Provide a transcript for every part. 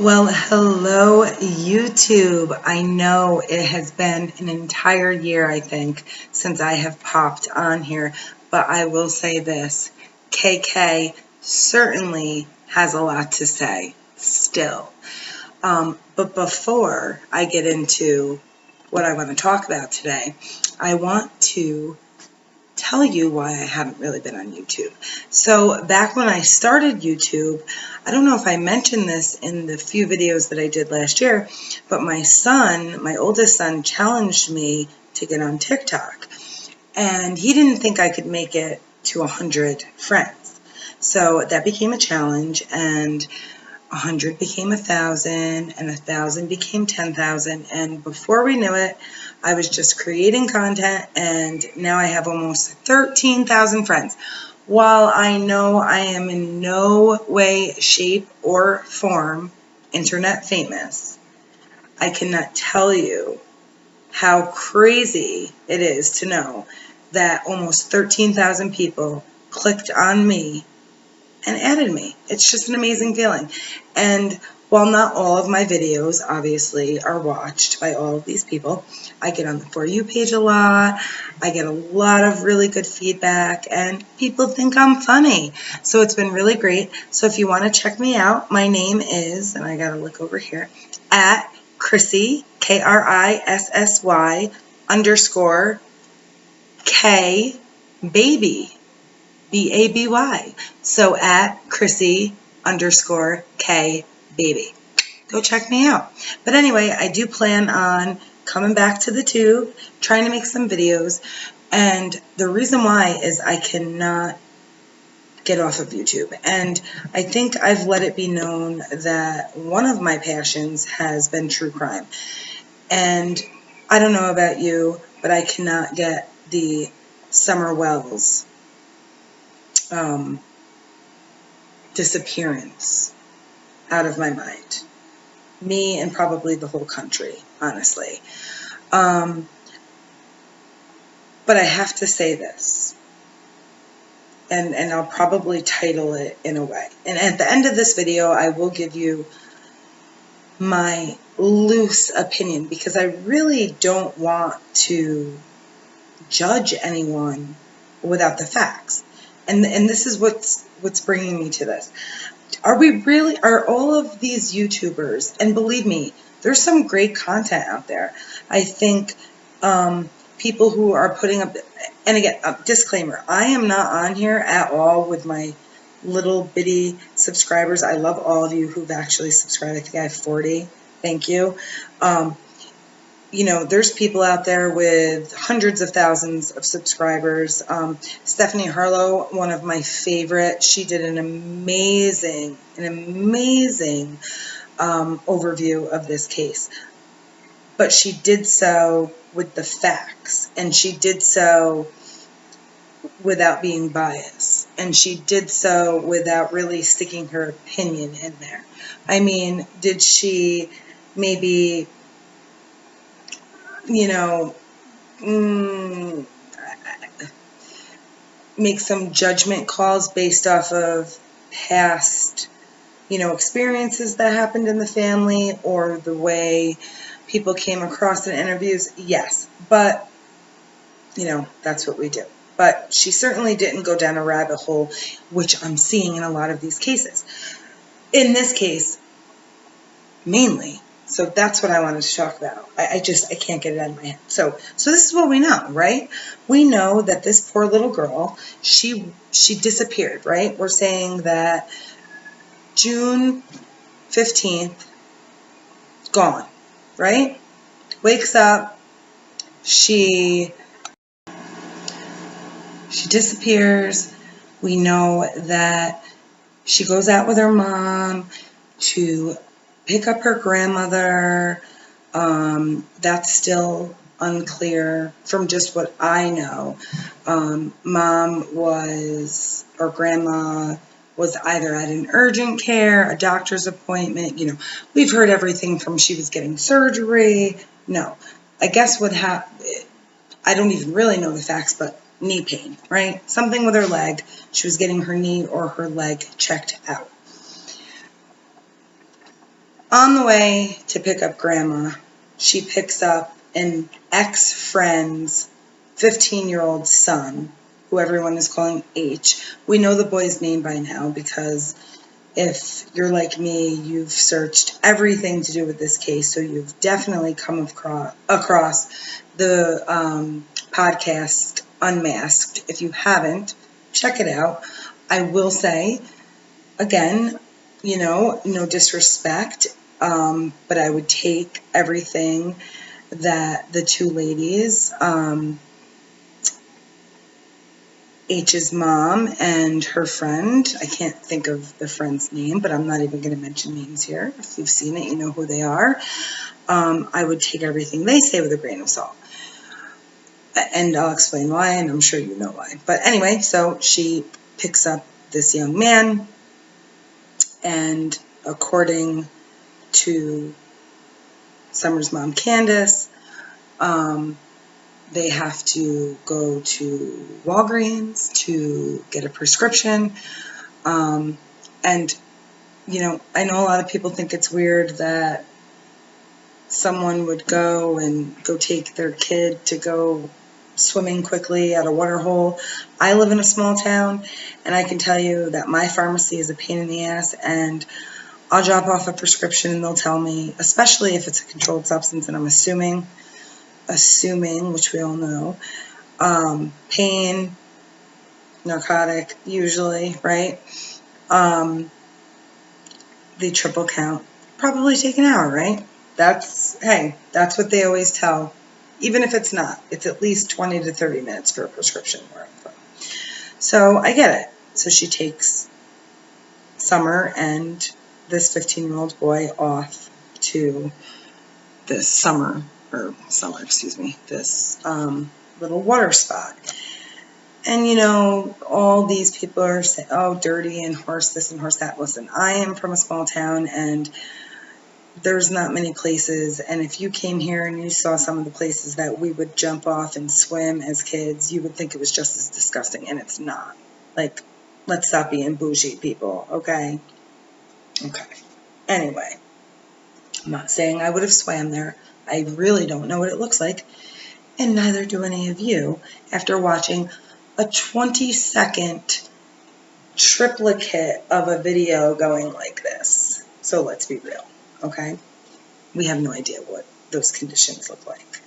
Well, hello, YouTube. I know it has been an entire year, I think, since I have popped on here, but I will say this. KK certainly has a lot to say still. But before I get into what I want to talk about today, I want to tell you why I haven't really been on YouTube. So back when I started YouTube, I don't know if I mentioned this in the few videos that I did last year, but my son, my oldest son, challenged me to get on TikTok. And he didn't think I could make it to 100 friends. So that became a challenge, and 100 became 1,000, and 1,000 became 10,000, and before we knew it, I was just creating content, and now I have almost 13,000 friends. While I know I am in no way, shape, or form internet famous, I cannot tell you how crazy it is to know that almost 13,000 people clicked on me and added me. It's just an amazing feeling. And while not all of my videos obviously are watched by all of these people, I get on the For You page a lot. I get a lot of really good feedback, and people think I'm funny. So it's been really great. So if you want to check me out, my name is, and I got to look over here, at Krissy, KRISSY _ K baby. BABY. So at Krissy _ K baby. Go check me out. But anyway, I do plan on coming back to the tube, trying to make some videos. And the reason why is I cannot get off of YouTube. And I think I've let it be known that one of my passions has been true crime. And I don't know about you, but I cannot get the Summer Wells disappearance out of my mind. Me and probably the whole country, honestly. But I have to say this, and I'll probably title it in a way. And at the end of this video, I will give you my loose opinion, because I really don't want to judge anyone without the facts. And this is what's bringing me to this. Are all of these YouTubers, and believe me, there's some great content out there. I think people who are putting up, and again, disclaimer, I am not on here at all with my little bitty subscribers. I love all of you who've actually subscribed. I think I have 40. Thank you. You know, there's people out there with hundreds of thousands of subscribers. Stephanie Harlow, one of my favorite, she did an amazing overview of this case. But she did so with the facts, and she did so without being biased, and she did so without really sticking her opinion in there. I mean, did she maybe, you know, make some judgment calls based off of past, experiences that happened in the family, or the way people came across in interviews? Yes, but, that's what we do. But she certainly didn't go down a rabbit hole, which I'm seeing in a lot of these cases. In this case, mainly. So that's what I wanted to talk about. I can't get it out of my head. So this is what we know, right? We know that this poor little girl, she disappeared, right? We're saying that June 15th, gone, right? Wakes up, she disappears. We know that she goes out with her mom to pick up her grandmother. That's still unclear from just what I know. Mom was, or grandma was, either at an urgent care, a doctor's appointment. We've heard everything from she was getting surgery. No, I guess what happened, I don't even really know the facts, but knee pain, right? Something with her leg. She was getting her knee or her leg checked out. On the way to pick up Grandma, she picks up an ex-friend's 15-year-old son, who everyone is calling H. We know the boy's name by now because if you're like me, you've searched everything to do with this case, so you've definitely come across the podcast Unmasked. If you haven't, check it out. I will say, again, no disrespect, but I would take everything that the two ladies, H's mom and her friend, I can't think of the friend's name, but I'm not even going to mention names here. If you've seen it, you know who they are. I would take everything they say with a grain of salt. And I'll explain why, and I'm sure you know why. But anyway, so she picks up this young man, and according to Summer's mom, Candace, they have to go to Walgreens to get a prescription. And, I know a lot of people think it's weird that someone would go take their kid to go swimming quickly at a water hole. I live in a small town, and I can tell you that my pharmacy is a pain in the ass, and I'll drop off a prescription and they'll tell me, especially if it's a controlled substance, and I'm assuming, which we all know, pain, narcotic, usually, right? The triple count, probably take an hour, right? That's what they always tell. Even if it's not, it's at least 20 to 30 minutes for a prescription where I'm from. So I get it. So she takes Summer and this 15-year-old boy off to this this little water spot. And, all these people are saying, oh, dirty and horse this and horse that. Listen, I am from a small town, and there's not many places. And if you came here and you saw some of the places that we would jump off and swim as kids, you would think it was just as disgusting, and it's not. Like, let's stop being bougie, people, okay? Okay. Anyway, I'm not saying I would have swam there. I really don't know what it looks like, and neither do any of you after watching a 20-second triplicate of a video going like this. So let's be real, okay? We have no idea what those conditions look like.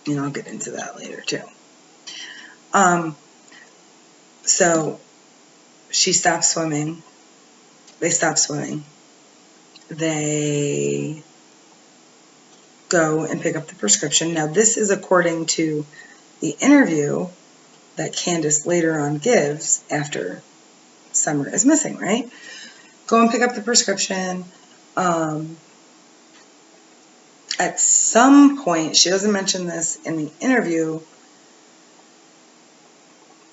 And I'll get into that later too. So she stops swimming. They stop swimming. They go and pick up the prescription. Now, this is according to the interview that Candace later on gives after Summer is missing, right? Go and pick up the prescription. At some point, she doesn't mention this in the interview,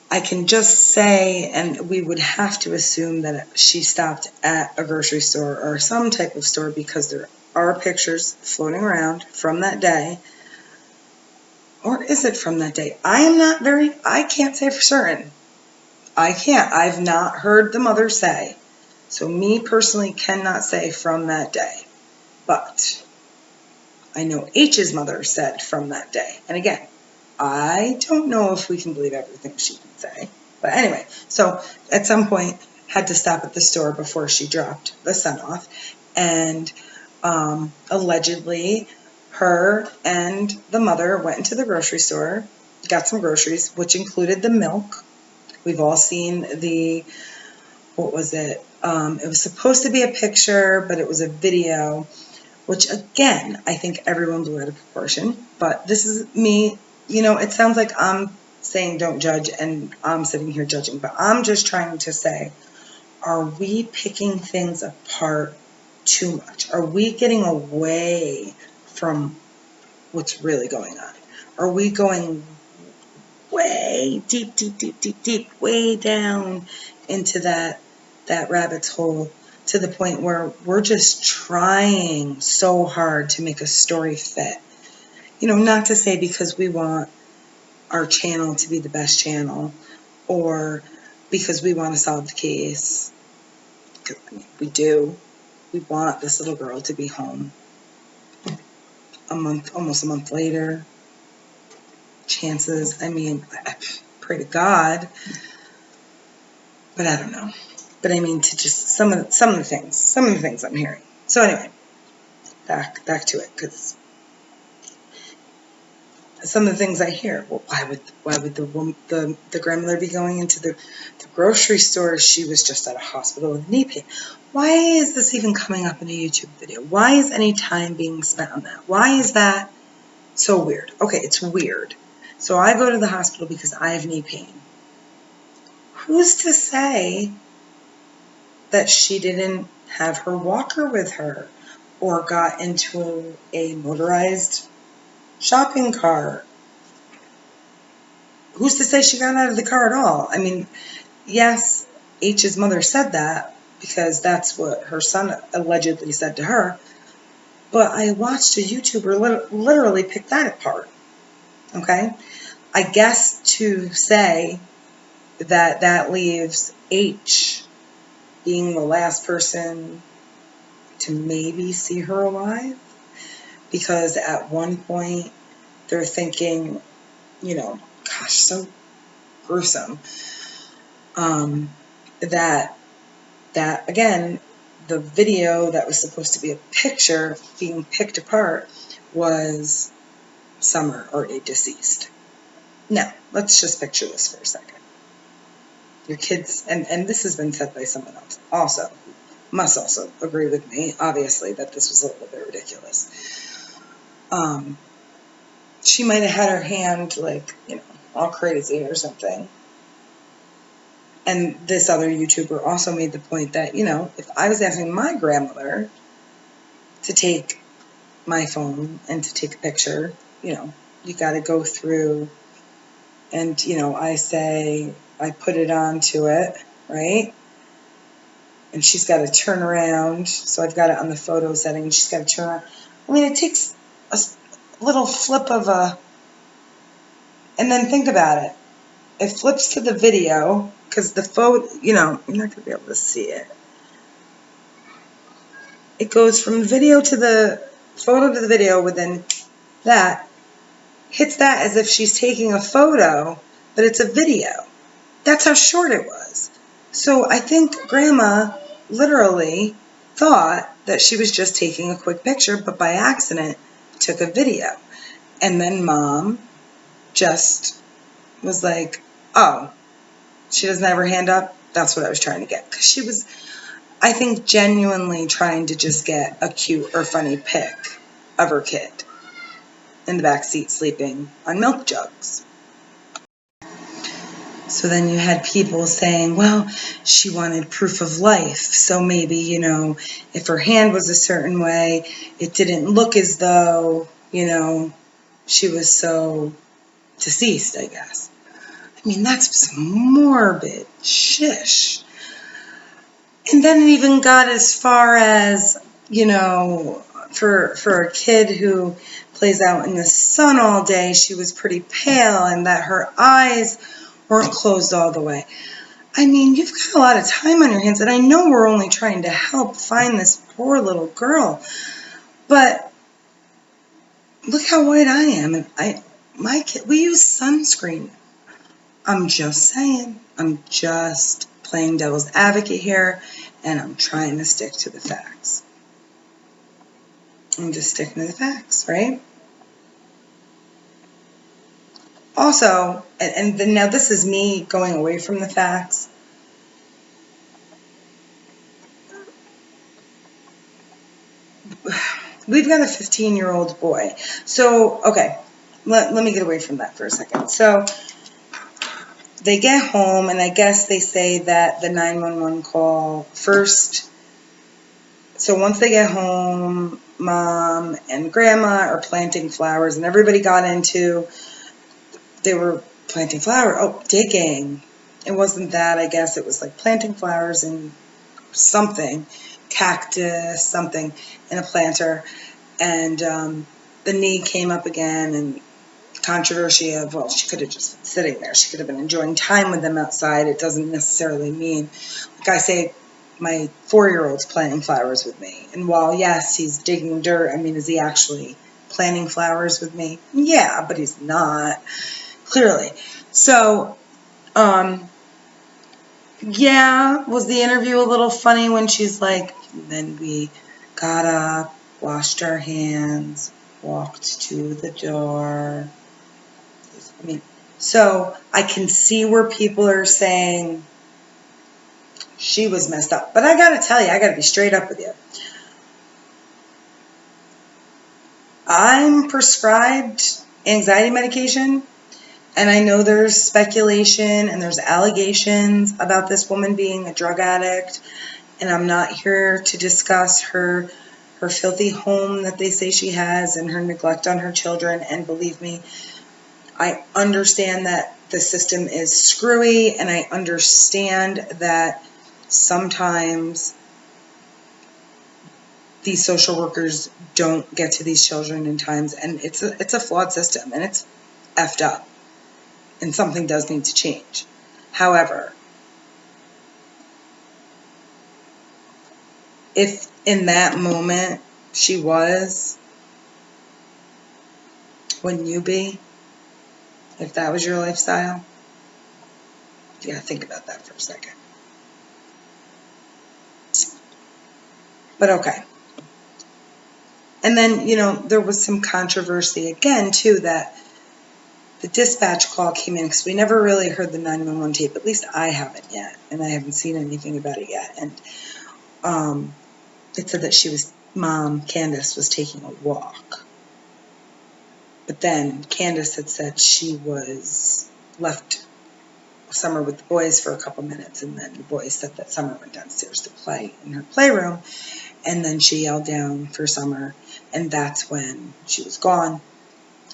I can just say, and we would have to assume that she stopped at a grocery store or some type of store, because there are pictures floating around from that day. Or is it from that day? I can't say for certain. I've not heard the mother say. So me personally cannot say from that day. But I know H's mother said from that day. And again, I don't know if we can believe everything she can say. But anyway, so at some point had to stop at the store before she dropped the son off. And allegedly her and the mother went into the grocery store, got some groceries, which included the milk. We've all seen what was it? It was supposed to be a picture, but it was a video, which again, I think everyone blew out of proportion. But this is me. It sounds like I'm saying don't judge and I'm sitting here judging, but I'm just trying to say, are we picking things apart too much? Are we getting away from what's really going on? Are we going way deep, way down into that rabbit's hole, to the point where we're just trying so hard to make a story fit? Not to say because we want our channel to be the best channel, or because we want to solve the case. We do. we want this little girl to be home. Almost a month later, chances, I mean, I pray to God, but I don't know. But I mean, to just some of the things I'm hearing. So anyway, back to it, because some of the things I hear. Well, why would the grandmother be going into the grocery store? She was just at a hospital with knee pain. Why is this even coming up in a YouTube video? Why is any time being spent on that? Why is that so weird? Okay, it's weird. So I go to the hospital because I have knee pain. Who's to say that she didn't have her walker with her or got into a motorized shopping cart? Who's to say she got out of the car at all? I mean, yes, H's mother said that because that's what her son allegedly said to her. But I watched a YouTuber literally pick that apart. Okay? I guess to say that leaves H being the last person to maybe see her alive. Because at one point they're thinking, gosh, so gruesome. That again, the video that was supposed to be a picture being picked apart was Summer already deceased. Now, let's just picture this for a second. Your kids, and this has been said by someone else also, must also agree with me, obviously, that this was a little bit ridiculous. She might have had her hand, all crazy or something. And this other YouTuber also made the point that, if I was asking my grandmother to take my phone and to take a picture, you got to go through and, I put it onto it, right? And she's got to turn around. So I've got it on the photo setting. And she's got to turn around. I mean, it takes a little flip of and then think about it. It flips to the video because the photo, you're not going to be able to see it. It goes from the video to the photo to the video within that, hits that as if she's taking a photo, but it's a video. That's how short it was. So I think Grandma literally thought that she was just taking a quick picture, but by accident took a video. And then Mom just was like, oh, she doesn't have her hand up? That's what I was trying to get. Because she was, I think, genuinely trying to just get a cute or funny pic of her kid in the back seat sleeping on milk jugs. So then you had people saying, well, she wanted proof of life. So maybe, if her hand was a certain way, it didn't look as though, she was so deceased, I guess. I mean, that's morbid shish. And then it even got as far as, for a kid who plays out in the sun all day, she was pretty pale and that her eyes weren't closed all the way. I mean, you've got a lot of time on your hands, and I know we're only trying to help find this poor little girl, but look how white I am, and my kid, we use sunscreen. I'm just saying. I'm just playing devil's advocate here, and I'm trying to stick to the facts. I'm just sticking to the facts, right? Also, and now this is me going away from the facts. We've got a 15-year-old boy. So, okay, let me get away from that for a second. So, they get home, and I guess they say that the 911 call first. So once they get home, Mom and Grandma are planting flowers, and everybody got into, they were planting flowers. Oh, digging. It wasn't that, I guess. It was like planting flowers and something, cactus, something, in a planter. And the knee came up again, and controversy of, well, she could have just been sitting there. She could have been enjoying time with them outside. It doesn't necessarily mean, like I say, my 4-year-old's planting flowers with me. And while, yes, he's digging dirt, I mean, is he actually planting flowers with me? Yeah, but he's not, clearly. So, yeah, was the interview a little funny when she's like, then we got up, washed our hands, walked to the door. I mean, so I can see where people are saying she was messed up. But I got to tell you, I got to be straight up with you. I'm prescribed anxiety medication, and I know there's speculation and there's allegations about this woman being a drug addict, and I'm not here to discuss her filthy home that they say she has and her neglect on her children. And believe me, I understand that the system is screwy, and I understand that sometimes these social workers don't get to these children in times, and it's a flawed system, and it's effed up, and something does need to change. However, if in that moment she was, wouldn't you be? If that was your lifestyle? You gotta think about that for a second. But okay. And then, there was some controversy again, too, that the dispatch call came in, because we never really heard the 911 tape. At least I haven't yet, and I haven't seen anything about it yet. And it said that Mom, Candace, was taking a walk. But then Candace had said she was left Summer with the boys for a couple minutes, and then the boys said that Summer went downstairs to play in her playroom, and then she yelled down for Summer, and that's when she was gone.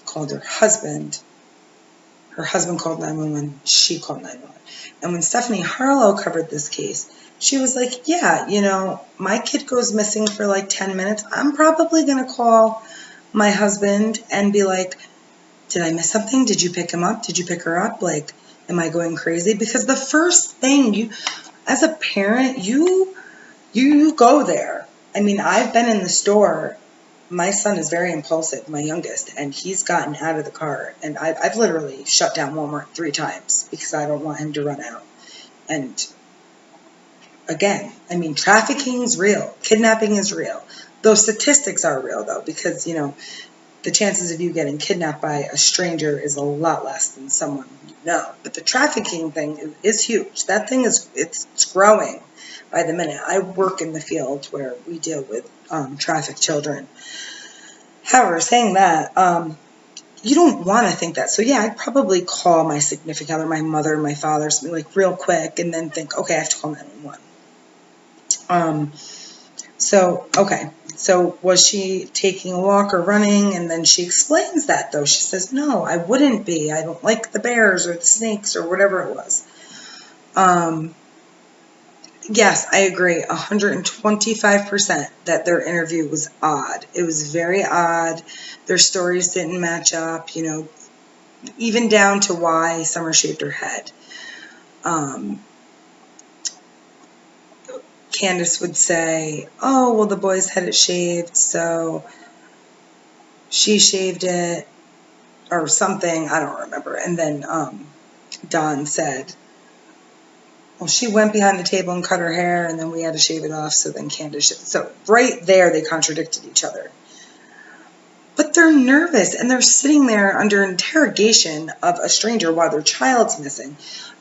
Called her husband. Her husband called 911. She called 911. And when Stephanie Harlow covered this case, she was like, yeah, my kid goes missing for like 10 minutes. I'm probably going to call my husband and be like, did I miss something? Did you pick him up? Did you pick her up? Like, am I going crazy? Because the first thing as a parent, you go there. I mean, I've been in the store. My son is very impulsive, my youngest, and he's gotten out of the car. And I've literally shut down Walmart 3 times because I don't want him to run out. And again, I mean, trafficking is real. Kidnapping is real. Those statistics are real, though, because, the chances of you getting kidnapped by a stranger is a lot less than someone you know. But the trafficking thing is huge. That thing it's growing by the minute. I work in the field where we deal with trafficked children. However, saying that, you don't want to think that. So yeah, I'd probably call my significant other, my mother, my father, something like real quick, and then think, okay, I have to call 911. So was she taking a walk or running? And then she explains that, though. She says, no, I wouldn't be. I don't like the bears or the snakes or whatever it was. Yes, I agree 125% that their interview was odd. It was very odd. Their stories didn't match up, even down to why Summer shaved her head. Candace would say, oh, well, the boys had it shaved, so she shaved it or something. I don't remember. And then Dawn said, well, she went behind the table and cut her hair, and then we had to shave it off, so then Candace... So right there, they contradicted each other. But they're nervous, and they're sitting there under interrogation of a stranger while their child's missing.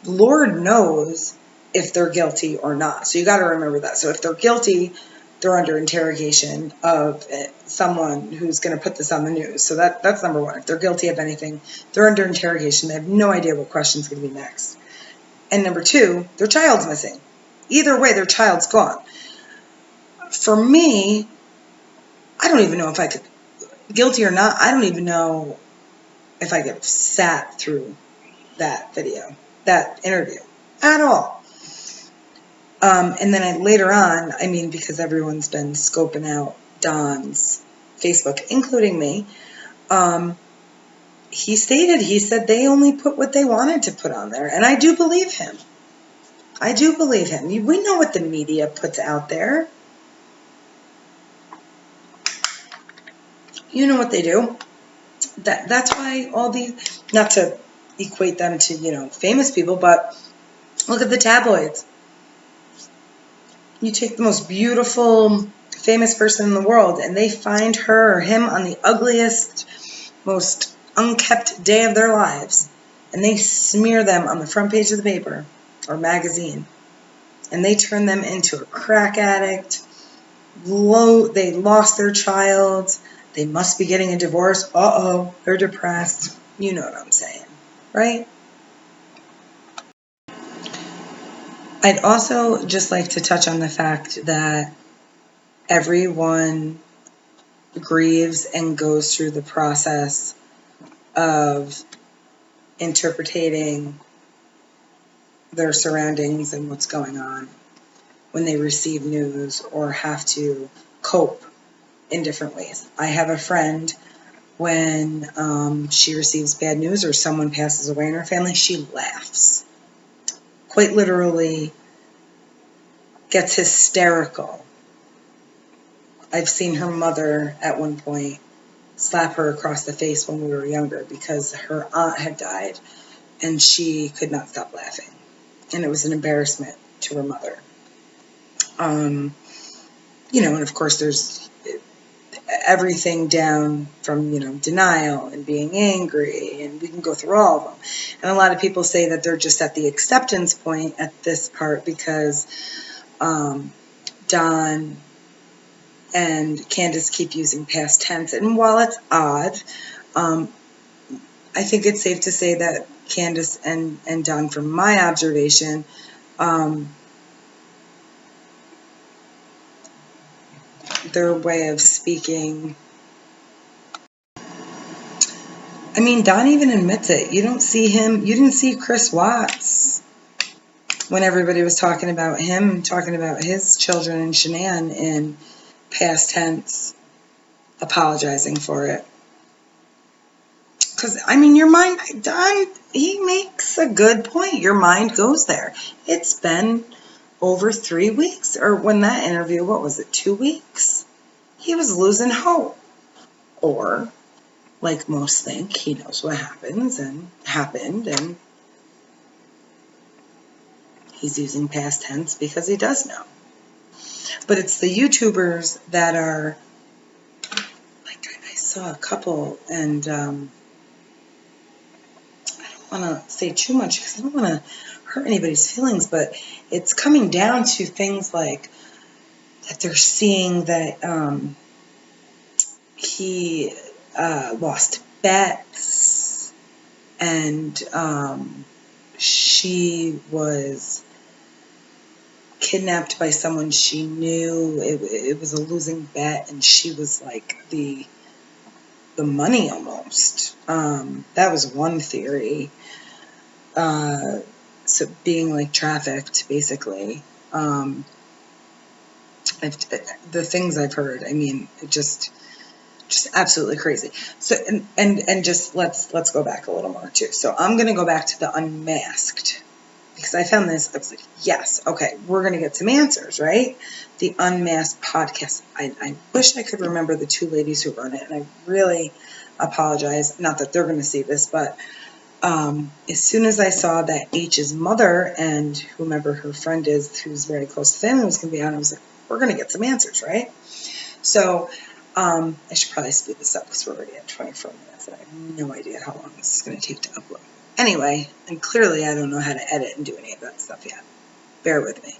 Lord knows if they're guilty or not. So you got to remember that. So if they're guilty, they're under interrogation of someone who's going to put this on the news. So that's number one. If they're guilty of anything, they're under interrogation. They have no idea what question's going to be next. And number two, their child's missing. Either way, their child's gone. For me, I don't even know if I could, guilty or not, I don't even know if I could have sat through that video, that interview, at all. And then later on, I mean, because everyone's been scoping out Don's Facebook, including me, he said they only put what they wanted to put on there. And I do believe him. I do believe him. We know what the media puts out there. You know what they do. That's why all the, not to equate them to, famous people, but look at the tabloids. You take the most beautiful, famous person in the world, and they find her or him on the ugliest, most unkept day of their lives, and they smear them on the front page of the paper or magazine, and they turn them into a crack addict. They lost their child. They must be getting a divorce. Uh-oh, they're depressed. You know what I'm saying, right? I'd also just like to touch on the fact that everyone grieves and goes through the process of interpreting their surroundings and what's going on when they receive news or have to cope in different ways. I have a friend, when she receives bad news or someone passes away in her family, she laughs. Quite literally gets hysterical. I've seen her mother at one point slap her across the face when we were younger because her aunt had died and she could not stop laughing. And it was an embarrassment to her mother. And of course there's everything down from, denial and being angry, and we can go through all of them. And a lot of people say that they're just at the acceptance point at this part because Don and Candace keep using past tense. And while it's odd, I think it's safe to say that Candace and Don, from my observation, their way of speaking. I mean, Don even admits it. You don't see him. You didn't see Chris Watts when everybody was talking about him, talking about his children and Shanann in past tense, apologizing for it. Because, your mind, Don, he makes a good point. Your mind goes there. It's been over 3 weeks, or when that interview, what was it, 2 weeks? He was losing hope. Or, like most think, he knows what happened, and he's using past tense because he does know. But it's the YouTubers that are, like, I saw a couple, and I don't want to say too much because I don't want to hurt anybody's feelings, but it's coming down to things like that they're seeing that he lost bets, and she was kidnapped by someone she knew. It was a losing bet, and she was like the money almost. That was one theory. So being like trafficked, basically. The things I've heard, just absolutely crazy. So and just let's go back a little more too. So I'm gonna go back to the Unmasked, because I found this. I was like, yes, okay, we're gonna get some answers, right? The Unmasked podcast. I wish I could remember the two ladies who run it, and I really apologize. Not that they're gonna see this, but as soon as I saw that H's mother and whomever her friend is, who's very close to family, was gonna be on, I was like, we're gonna get some answers, right? So I should probably speed this up because we're already at 24 minutes and I have no idea how long this is going to take to upload. Anyway, and clearly I don't know how to edit and do any of that stuff yet. Bear with me.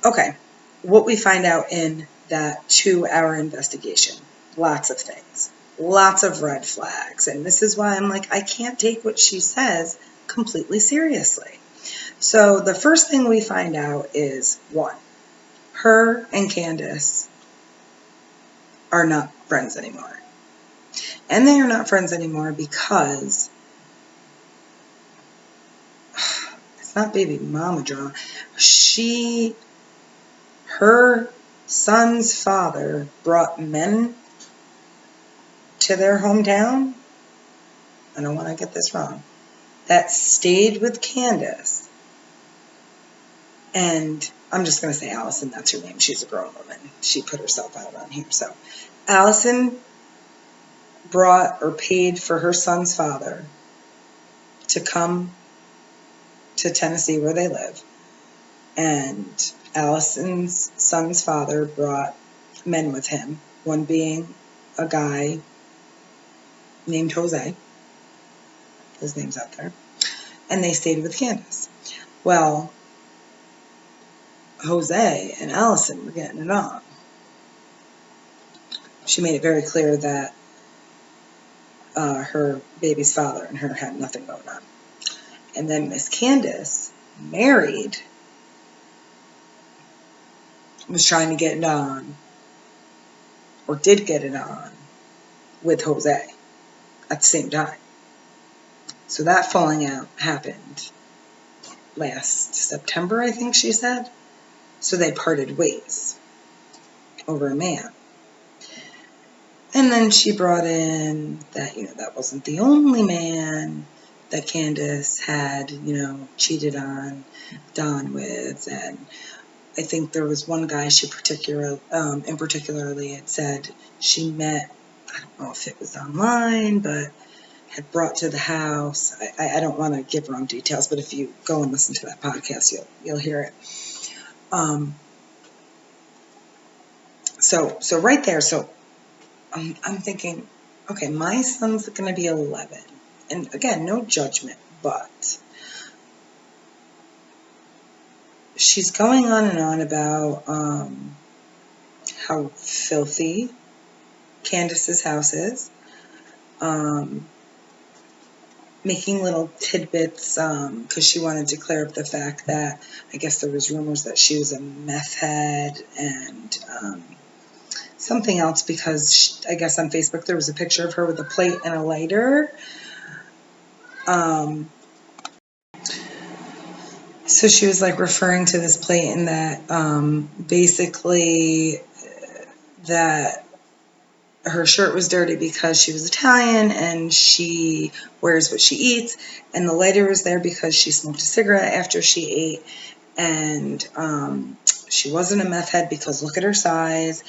Okay, what we find out in that 2-hour investigation, lots of things, lots of red flags. And this is why I'm like, I can't take what she says completely seriously. So the first thing we find out is, one, her and Candace are not friends anymore. And they are not friends anymore because it's not baby mama drama. Her son's father brought men to their hometown. I don't want to get this wrong. That stayed with Candace And I'm just going to say Allison, that's her name. She's a grown woman. She put herself out on here. So Allison brought or paid for her son's father to come to Tennessee where they live. And Allison's son's father brought men with him, one being a guy named Jose. His name's out there. And they stayed with Candace. Well, Jose and Allison were getting it on. She made it very clear that her baby's father and her had nothing going on. And then Miss Candace, married, was trying to get it on, or did get it on, with Jose at the same time. So that falling out happened last September, I think she said. So they parted ways over a man. And then she brought in that, that wasn't the only man that Candace had, cheated on Don with. And I think there was one guy in particularly it said she met, I don't know if it was online, but had brought to the house. I don't want to give wrong details, but if you go and listen to that podcast, you'll hear it. So right there, I'm thinking, okay, my son's going to be 11. And again, no judgment, but she's going on and on about how filthy Candace's house is, making little tidbits because she wanted to clear up the fact that I guess there was rumors that she was a meth head and something else because I guess on Facebook there was a picture of her with a plate and a lighter. So she was like referring to this plate and that basically that her shirt was dirty because she was Italian and she wears what she eats, and the lighter was there because she smoked a cigarette after she ate, and she wasn't a meth head because look at her size,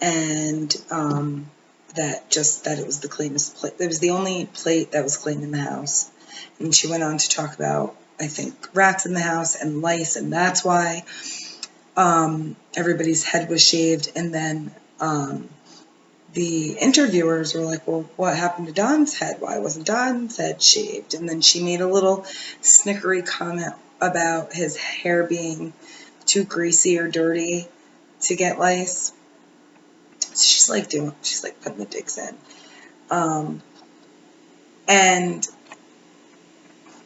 and that it was the cleanest plate. It was the only plate that was clean in the house. And she went on to talk about, I think, rats in the house and lice, and that's why everybody's head was shaved. And then the interviewers were like, well, what happened to Don's head? Why wasn't Don's head shaved? And then she made a little snickery comment about his hair being too greasy or dirty to get lice. So she's like putting the digs in. And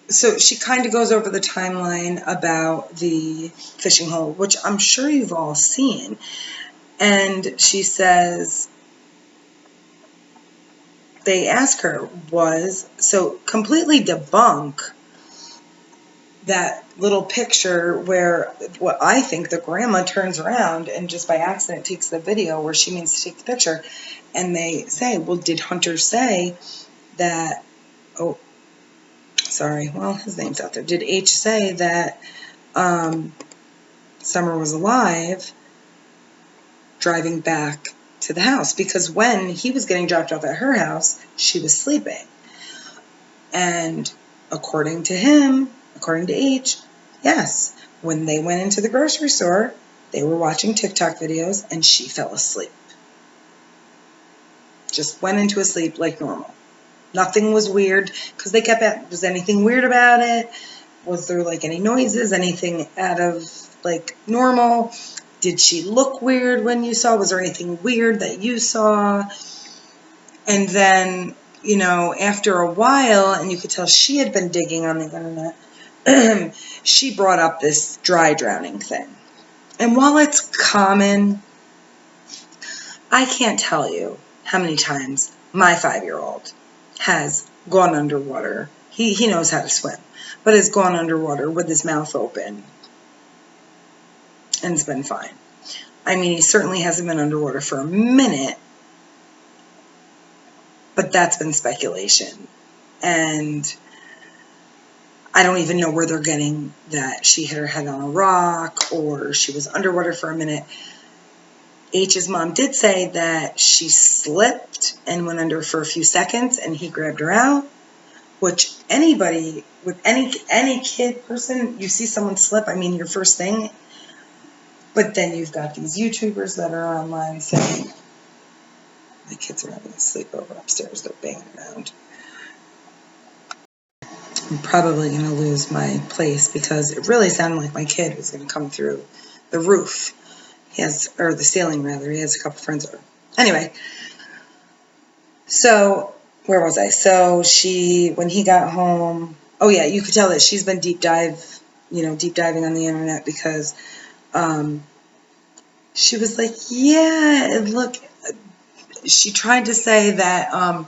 so she kind of goes over the timeline about the fishing hole, which I'm sure you've all seen. And she says, they ask her completely debunk that little picture where what I think the grandma turns around and just by accident takes the video where she means to take the picture. And they say, well, did Hunter say that, his name's out there. Did H say that Summer was alive driving back to the house? Because when he was getting dropped off at her house, she was sleeping. And according to H, yes, when they went into the grocery store, they were watching TikTok videos and she fell asleep. Just went into a sleep like normal. Nothing was weird because they kept asking, was anything weird about it? Was there like any noises, anything out of like normal? Did she look weird when you saw? Was there anything weird that you saw? And then, after a while, and you could tell she had been digging on the internet, she brought up this dry drowning thing. And while it's common, I can't tell you how many times my 5-year-old has gone underwater. He knows how to swim, but has gone underwater with his mouth open and it's been fine. I mean, he certainly hasn't been underwater for a minute, but that's been speculation. And I don't even know where they're getting that she hit her head on a rock or she was underwater for a minute. H's mom did say that she slipped and went under for a few seconds and he grabbed her out, which anybody with any kid person, you see someone slip, I mean, your first thing. But then you've got these YouTubers that are online saying, my kids are having a sleepover upstairs, they're banging around. I'm probably going to lose my place because it really sounded like my kid was going to come through the roof. Or the ceiling rather. He has a couple friends over. Anyway, so where was I? So when he got home, oh yeah, you could tell that she's been deep diving on the internet because she was like, yeah, look, she tried to say that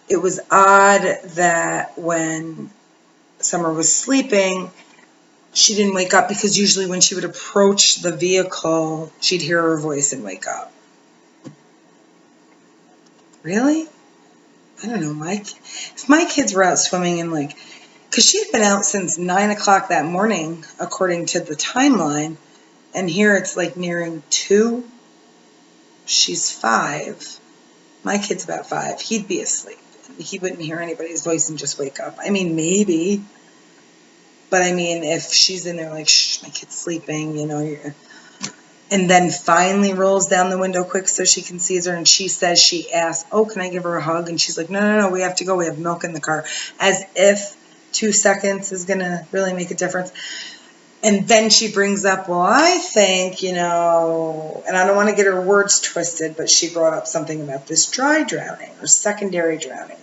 it was odd that when Summer was sleeping, she didn't wake up because usually when she would approach the vehicle, she'd hear her voice and wake up. Really? I don't know, if my kids were out swimming and because she had been out since 9 o'clock that morning, according to the timeline, and here it's nearing 2. She's 5. My kid's about 5. He'd be asleep. He wouldn't hear anybody's voice and just wake up. I mean, maybe. But I mean, if she's in there shh, my kid's sleeping, and then finally rolls down the window quick so she can see her, and she says she asked, oh, can I give her a hug? And she's like, no, we have to go. We have milk in the car. As if 2 seconds is going to really make a difference. And then she brings up, well, I think, and I don't want to get her words twisted, but she brought up something about this dry drowning or secondary drowning.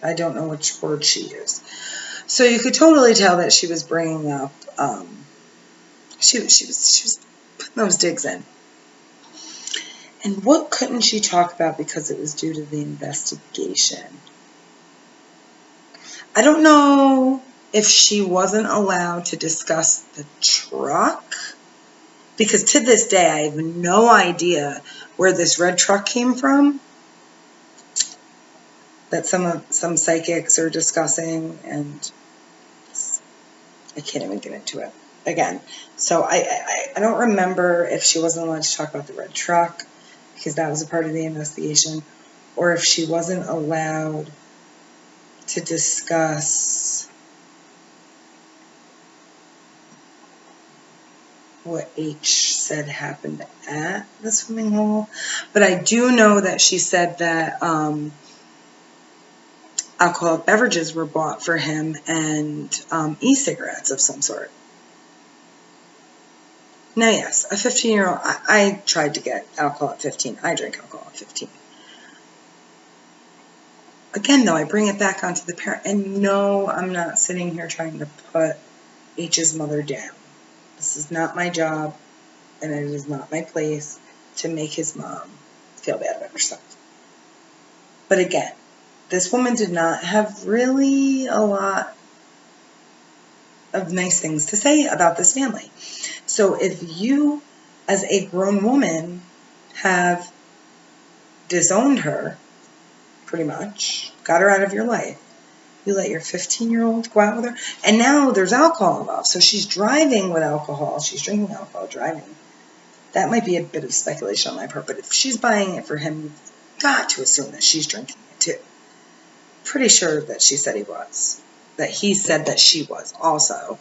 I don't know which word she used. So you could totally tell that she was bringing up, she was putting those digs in. And what couldn't she talk about because it was due to the investigation? I don't know if she wasn't allowed to discuss the truck, because to this day I have no idea where this red truck came from that some psychics are discussing, and I can't even get into it again. So I don't remember if she wasn't allowed to talk about the red truck because that was a part of the investigation, or if she wasn't allowed to discuss what H said happened at the swimming hole. But I do know that she said that alcoholic beverages were bought for him and e-cigarettes of some sort. Now, yes, a 15-year-old, I tried to get alcohol at 15. I drank alcohol at 15. Again, though, I bring it back onto the parent. And no, I'm not sitting here trying to put H's mother down. This is not my job, and it is not my place to make his mom feel bad about herself. But again, this woman did not have really a lot of nice things to say about this family. So if you, as a grown woman, have disowned her, pretty much, got her out of your life, you let your 15-year-old go out with her, and now there's alcohol involved. So she's driving with alcohol. She's drinking alcohol, driving. That might be a bit of speculation on my part, but if she's buying it for him, you've got to assume that she's drinking it too. Pretty sure that she said he was. That he said that she was also.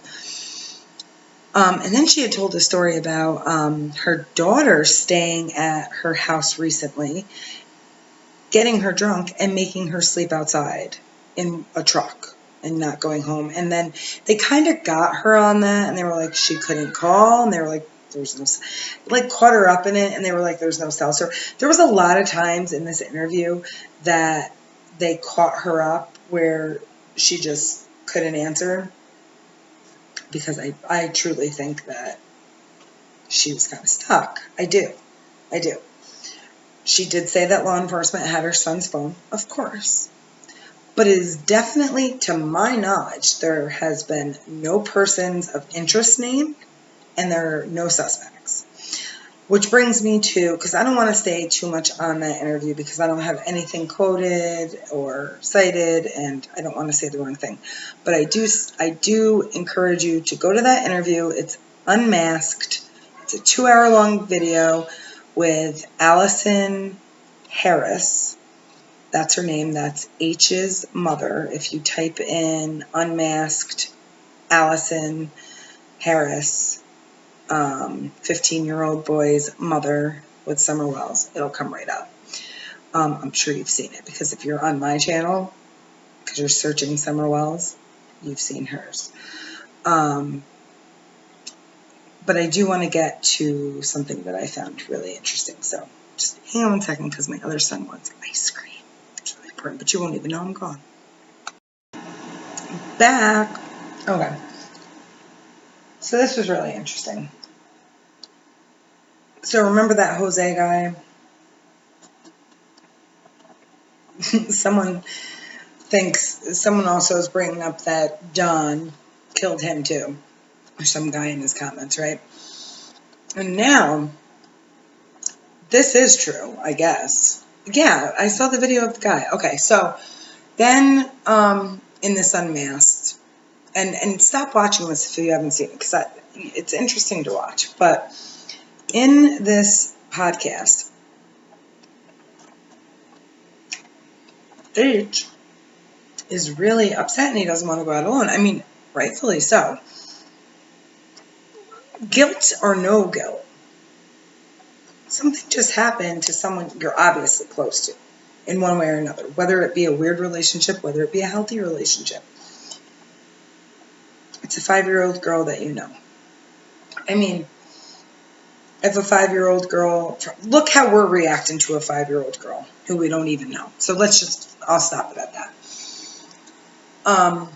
And then she had told a story about her daughter staying at her house recently, getting her drunk and making her sleep outside in a truck and not going home. And then they kind of got her on that, and they were like, she couldn't call, and they were like, there's no, caught her up in it, and they were like, there's no cell service. There was a lot of times in this interview that they caught her up where she just couldn't answer, because I truly think that she was kind of stuck. I do. She did say that law enforcement had her son's phone, of course. But it is definitely, to my knowledge, there has been no persons of interest named, and there are no suspects. Which brings me to, because I don't want to stay too much on that interview because I don't have anything quoted or cited, and I don't want to say the wrong thing. But I do encourage you to go to that interview. It's unmasked. It's a 2-hour long video with Allison Harris. That's her name. That's H's mother. If you type in unmasked Allison Harris, 15-year-old boy's mother with Summer Wells, it'll come right up. I'm sure you've seen it because if you're on my channel, because you're searching Summer Wells, you've seen hers. But I do want to get to something that I found really interesting. So just hang on 1 second because my other son wants ice cream. It's really important, but you won't even know I'm gone. Back. Okay. So this was really interesting. So remember that Jose guy? Someone also is bringing up that Don killed him too, or some guy in his comments, right? And now, this is true, I guess. Yeah, I saw the video of the guy. Okay, so then in this Unmasked, and stop watching this if you haven't seen it, because it's interesting to watch. But in this podcast, H is really upset and he doesn't want to go out alone. I mean, rightfully so. Guilt or no guilt, something just happened to someone you're obviously close to in one way or another, whether it be a weird relationship, whether it be a healthy relationship. It's a 5-year-old girl that you know. I mean, if a 5-year-old girl, look how we're reacting to a 5-year-old girl who we don't even know. So I'll stop it at that.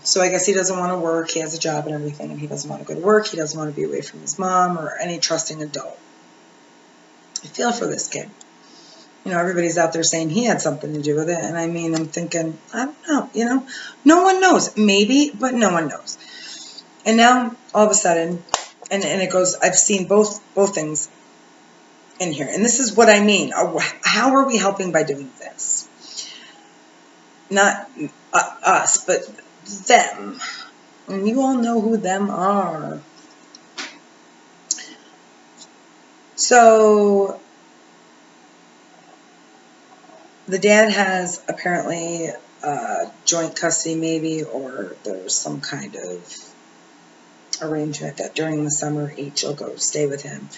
So I guess he doesn't want to work. He has a job and everything, and he doesn't want to go to work. He doesn't want to be away from his mom or any trusting adult. I feel for this kid. You know, everybody's out there saying he had something to do with it. And I mean, I'm thinking, I don't know, you know, no one knows. Maybe, but no one knows. And now, all of a sudden, and it goes, I've seen both things in here. And this is what I mean. How are we helping by doing this? Not us, but them. And you all know who them are. So the dad has apparently joint custody maybe, or there's some kind of arrangement that during the summer H will go stay with him.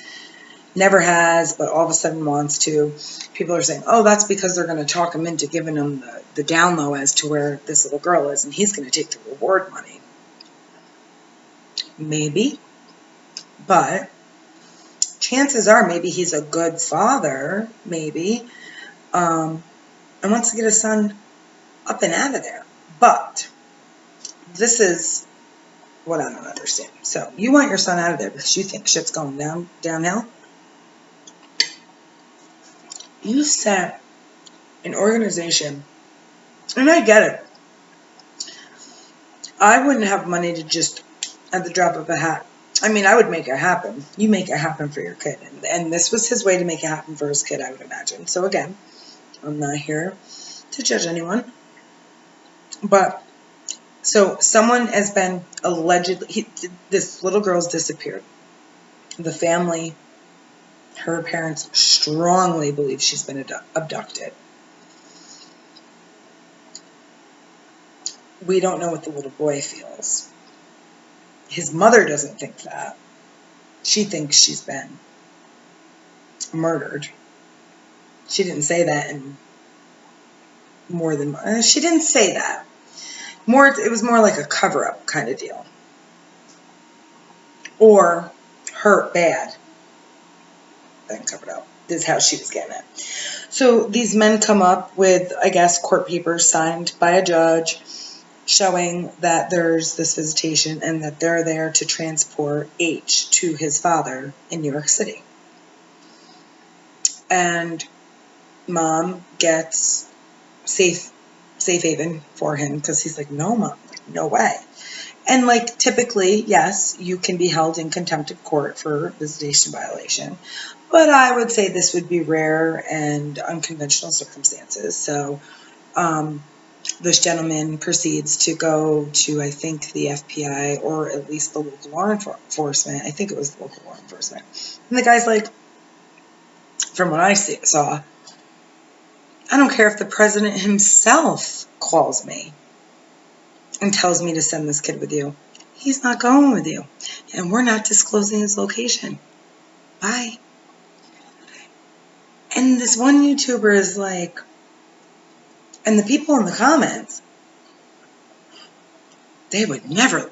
Never has, but all of a sudden wants to. People are saying, oh, that's because they're going to talk him into giving him the down low as to where this little girl is, and he's going to take the reward money. Maybe, but chances are maybe he's a good father, maybe, and wants to get his son up and out of there. But this is what I don't understand. So you want your son out of there because you think shit's going downhill? You set an organization, and I get it. I wouldn't have money to just, at the drop of a hat. I mean, I would make it happen. You make it happen for your kid. And this was his way to make it happen for his kid, I would imagine. So again, I'm not here to judge anyone. But, so someone has been allegedly, this little girl's disappeared. The family, her parents strongly believe she's been abducted. We don't know what the little boy feels. His mother doesn't think that. She thinks she's been murdered. She didn't say that in more than... she didn't say that. It was more like a cover-up kind of deal. Or hurt bad. Then covered up. This is how she was getting it. So these men come up with, I guess, court papers signed by a judge showing that there's this visitation and that they're there to transport H to his father in New York City. And mom gets safe haven for him because he's like, no, mom, no way. And like typically, yes, you can be held in contempt of court for visitation violation. But I would say this would be rare and unconventional circumstances. So this gentleman proceeds to go to, I think, the FBI or at least the local law enforcement. I think it was the local law enforcement. And the guy's like, from what I saw, I don't care if the president himself calls me and tells me to send this kid with you. He's not going with you. And we're not disclosing his location. Bye. And this one YouTuber is like, and the people in the comments, they would never,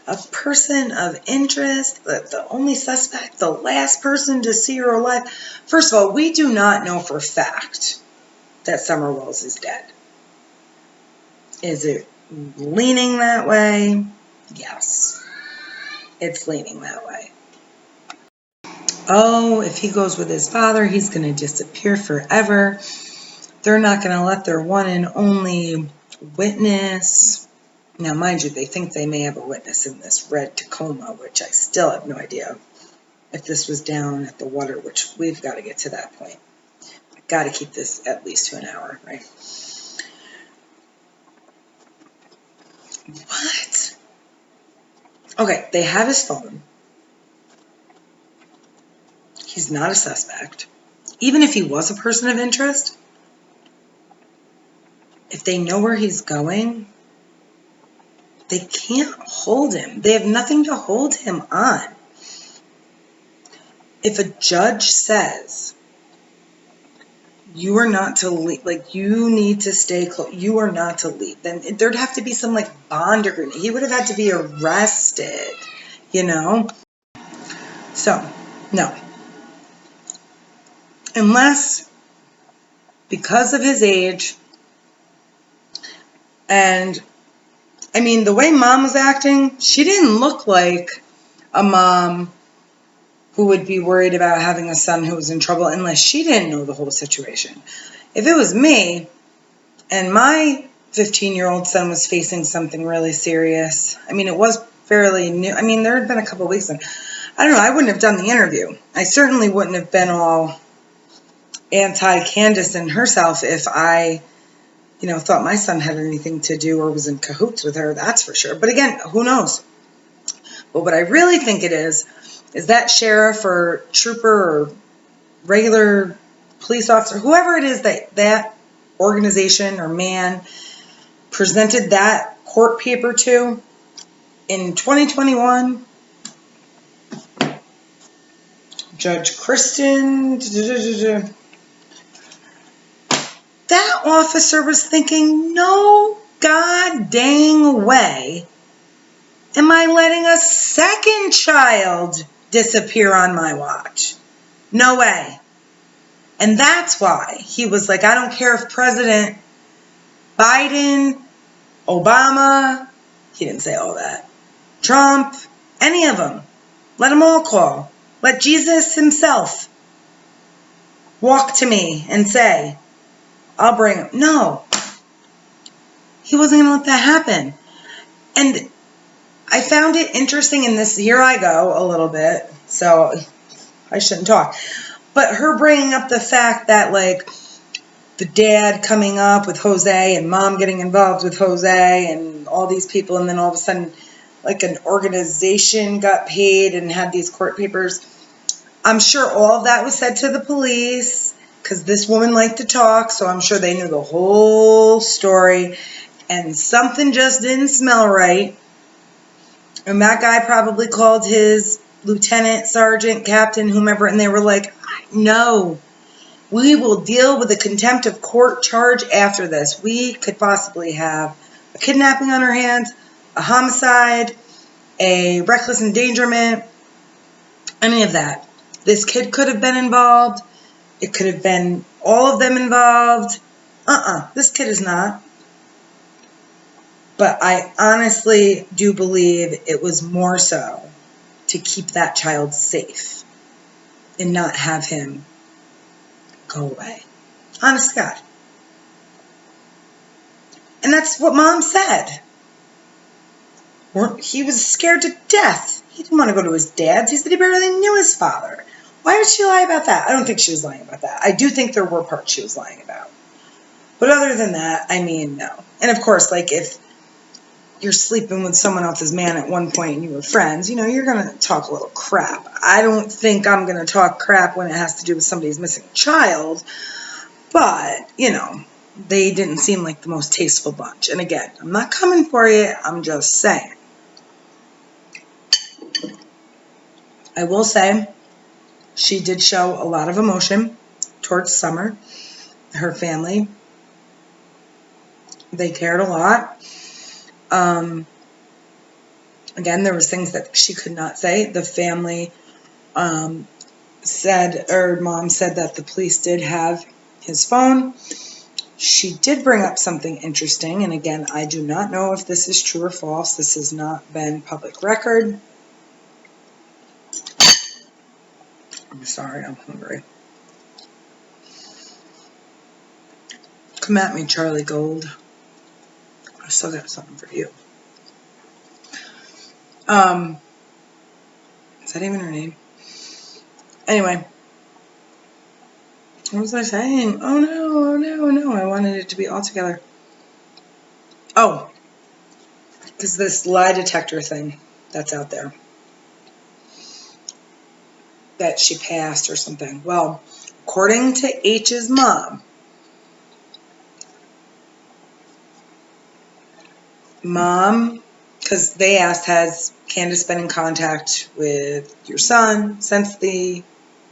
a person of interest, the only suspect, the last person to see her alive. First of all, we do not know for a fact that Summer Wells is dead. Is it leaning that way? Yes, it's leaning that way. Oh, if he goes with his father, he's going to disappear forever. They're not going to let their one and only witness. Now, mind you, they think they may have a witness in this red Tacoma, which I still have no idea if this was down at the water, which we've got to get to that point. I've got to keep this at least to an hour, right? What? Okay, they have his phone. He's not a suspect. Even if he was a person of interest, if they know where he's going, they can't hold him. They have nothing to hold him on. If a judge says you are not to leave, like you need to stay close, you are not to leave, then there'd have to be some like bond agreement. He would have had to be arrested, you know? So, no. Unless, because of his age, and I mean, the way mom was acting, she didn't look like a mom who would be worried about having a son who was in trouble unless she didn't know the whole situation. If it was me and my 15-year-old son was facing something really serious, I mean, it was fairly new. I mean, there had been a couple of weeks. I don't know. I wouldn't have done the interview. I certainly wouldn't have been all anti-Candace and herself if I, thought my son had anything to do or was in cahoots with her. That's for sure. But again, who knows? But what I really think it is that sheriff or trooper or regular police officer, whoever it is that organization or man presented that court paper to in 2021, Judge Kristen, that officer was thinking, no god dang way am I letting a second child disappear on my watch. No way. And that's why he was like, I don't care if President Biden, Obama, he didn't say all that, Trump, any of them, let them all call. Let Jesus himself walk to me and say, I'll bring him. No, he wasn't going to let that happen. And I found it interesting in this, here I go a little bit, so I shouldn't talk. But her bringing up the fact that, like, the dad coming up with Jose and mom getting involved with Jose and all these people, and then all of a sudden, like, an organization got paid and had these court papers. I'm sure all of that was said to the police because this woman liked to talk, so I'm sure they knew the whole story, and something just didn't smell right. And that guy probably called his lieutenant, sergeant, captain, whomever, and they were like, no, we will deal with a contempt of court charge after this. We could possibly have a kidnapping on our hands, a homicide, a reckless endangerment, any of that. This kid could have been involved. It could have been all of them involved. This kid is not. But I honestly do believe it was more so to keep that child safe and not have him go away. Honest to God. And that's what mom said. He was scared to death. He didn't want to go to his dad's. He said he barely knew his father. Why would she lie about that? I don't think she was lying about that. I do think there were parts she was lying about. But other than that, I mean, no. And of course, like if you're sleeping with someone else's man at one point and you were friends, you know, you're going to talk a little crap. I don't think I'm going to talk crap when it has to do with somebody's missing child. But, you know, they didn't seem like the most tasteful bunch. And again, I'm not coming for you. I'm just saying. I will say she did show a lot of emotion towards Summer, her family. They cared a lot. Again, there was things that she could not say. The family said, or mom said that the police did have his phone. She did bring up something interesting. And again, I do not know if this is true or false. This has not been public record. I'm sorry, I'm hungry. Come at me, Charlie Gold. I still got something for you. Is that even her name? Anyway. What was I saying? Oh no. I wanted it to be all together. Oh. Because this lie detector thing that's out there. That she passed or something. Well, according to H's mom, because they asked, has Candace been in contact with your son since the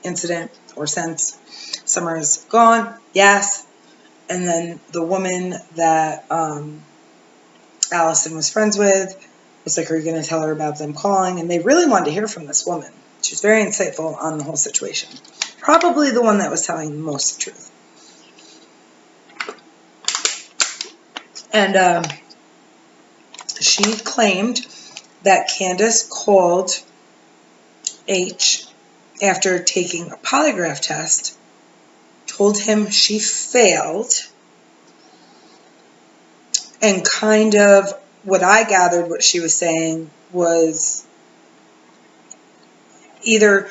incident or since Summer's gone? Yes. And then the woman that Allison was friends with was like, are you going to tell her about them calling? And they really wanted to hear from this woman. She was very insightful on the whole situation. Probably the one that was telling the most truth. And she claimed that Candace called H after taking a polygraph test, told him she failed, and kind of what I gathered what she was saying was either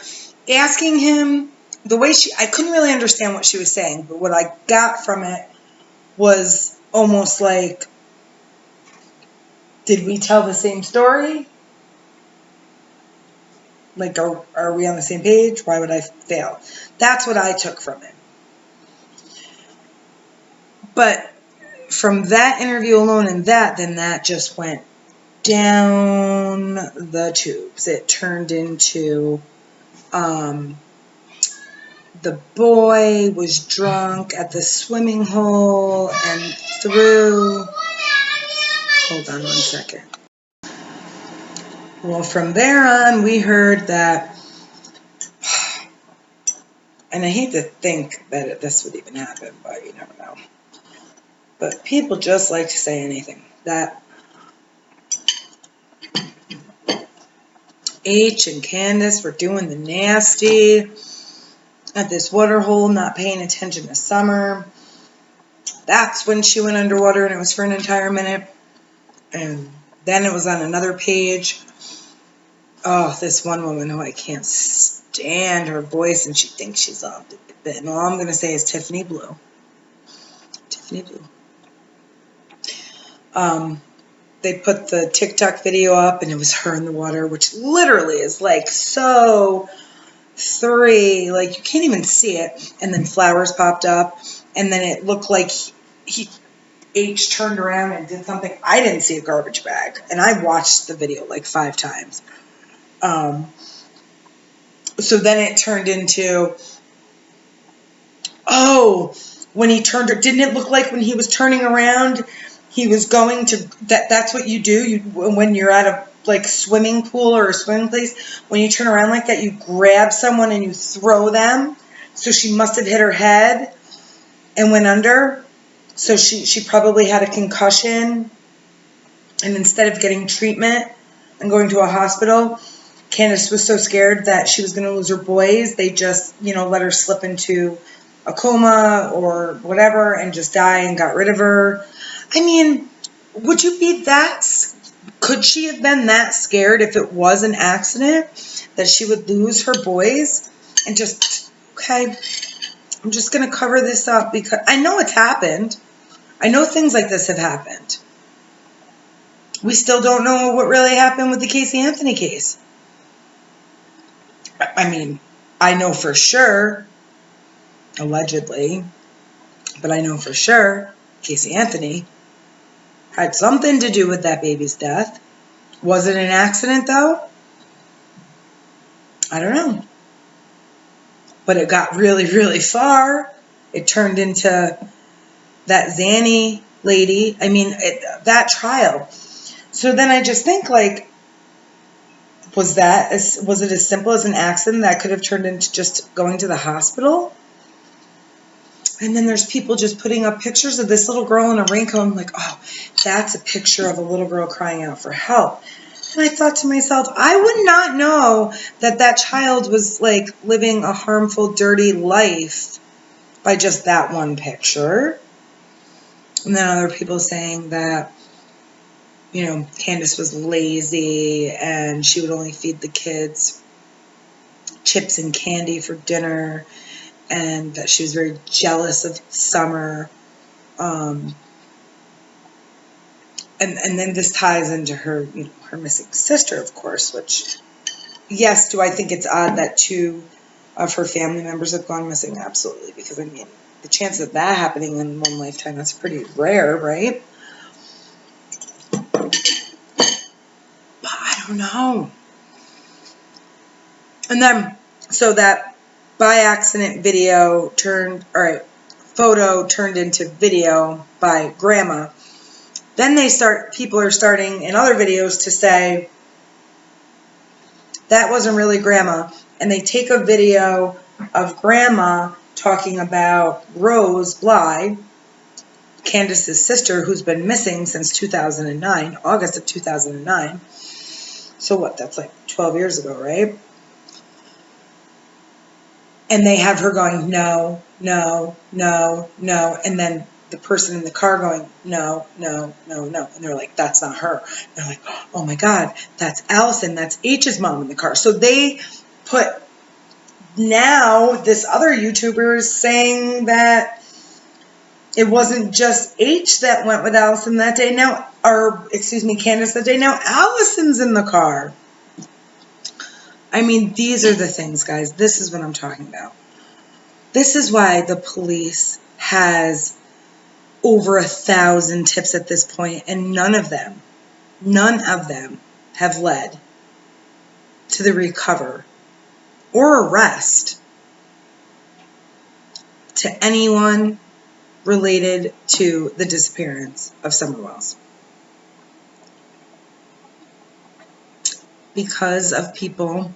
asking him the way I couldn't really understand what she was saying, but what I got from it was almost like, did we tell the same story? Like, are we on the same page? Why would I fail? That's what I took from it. But from that interview alone and then that just went down the tubes. It turned into the boy was drunk at the swimming hole and threw. Hold on 1 second. Well, from there on, we heard that, and I hate to think that this would even happen, but you never know. But people just like to say anything. That H and Candace were doing the nasty at this water hole, not paying attention to Summer. That's when she went underwater, and it was for an entire minute. And then it was on another page. Oh, this one woman who I can't stand her voice, and she thinks she's all. And all I'm going to say is Tiffany Blue. Tiffany Blue. They put the TikTok video up, and it was her in the water, which literally is like so 3, like you can't even see it. And then flowers popped up, and then it looked like H turned around and did something. I didn't see a garbage bag, and I watched the video like 5 times. So then it turned into, when he turned, didn't it look like when he was turning around, he was going to, that's what you do when you're at a like swimming pool or a swimming place, when you turn around like that, you grab someone and you throw them. So she must have hit her head and went under. So she probably had a concussion, and instead of getting treatment and going to a hospital, Candace was so scared that she was going to lose her boys, they just, let her slip into a coma or whatever and just die and got rid of her. I mean, would you be that Could she have been that scared if it was an accident that she would lose her boys and just, okay, I'm just going to cover this up because I know it's happened. I know things like this have happened. We still don't know what really happened with the Casey Anthony case. I mean, I know for sure, allegedly, but I know for sure Casey Anthony had something to do with that baby's death. Was it an accident, though? I don't know. But it got really, really far. It turned into that Zanny lady. I mean, that trial. So then I just think, like, was it as simple as an accident that could have turned into just going to the hospital? And then there's people just putting up pictures of this little girl in a raincoat. I'm like, oh, that's a picture of a little girl crying out for help. And I thought to myself, I would not know that that child was like living a harmful, dirty life by just that one picture. And then other people saying that, you know, Candace was lazy and she would only feed the kids chips and candy for dinner, and that she was very jealous of Summer. And then this ties into her, you know, her missing sister, of course, which, yes, do I think it's odd that 2 of her family members have gone missing? Absolutely, because, I mean, the chance of that happening in one lifetime, that's pretty rare, right? But I don't know. And then, so that by accident photo turned into video by Grandma. Then people are starting in other videos to say that wasn't really Grandma. And they take a video of Grandma talking about Rose Bly, Candace's sister, who's been missing since 2009, August of 2009. So what, that's like 12 years ago, right? And they have her going, no, no, no, no. And then the person in the car going, no, no, no, no. And they're like, that's not her. And they're like, oh my God, that's Allison. That's H's mom in the car. So they put now this other YouTuber is saying that it wasn't just H that went with Allison that day. Candace that day. Now Allison's in the car. I mean, these are the things, guys. This is what I'm talking about. This is why the police has over 1,000 tips at this point, and none of them have led to the recover or arrest to anyone related to the disappearance of Summer Wells. Because of people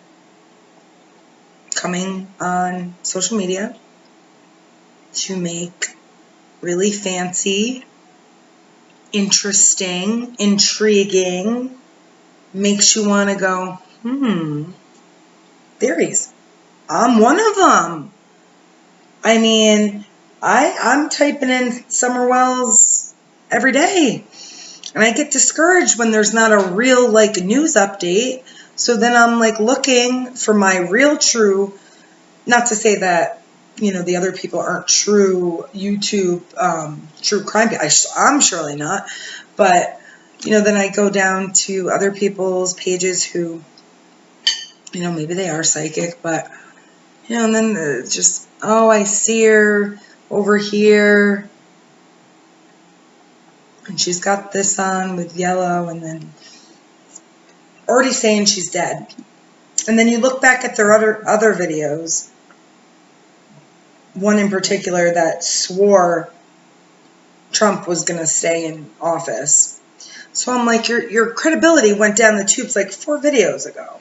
coming on social media to make really fancy, interesting, intriguing, makes you want to go, theories. I'm one of them. I mean, I'm typing in Summer Wells every day. And I get discouraged when there's not a real, like, news update. So then I'm, like, looking for my real true, not to say that, you know, the other people aren't true YouTube, true crime. I'm surely not. But, you know, then I go down to other people's pages who, you know, maybe they are psychic, but, you know, and then just, oh, I see her over here. And she's got this on with yellow, and then already saying she's dead. And then you look back at their other videos, one in particular that swore Trump was going to stay in office. So I'm like, your credibility went down the tubes like 4 videos ago.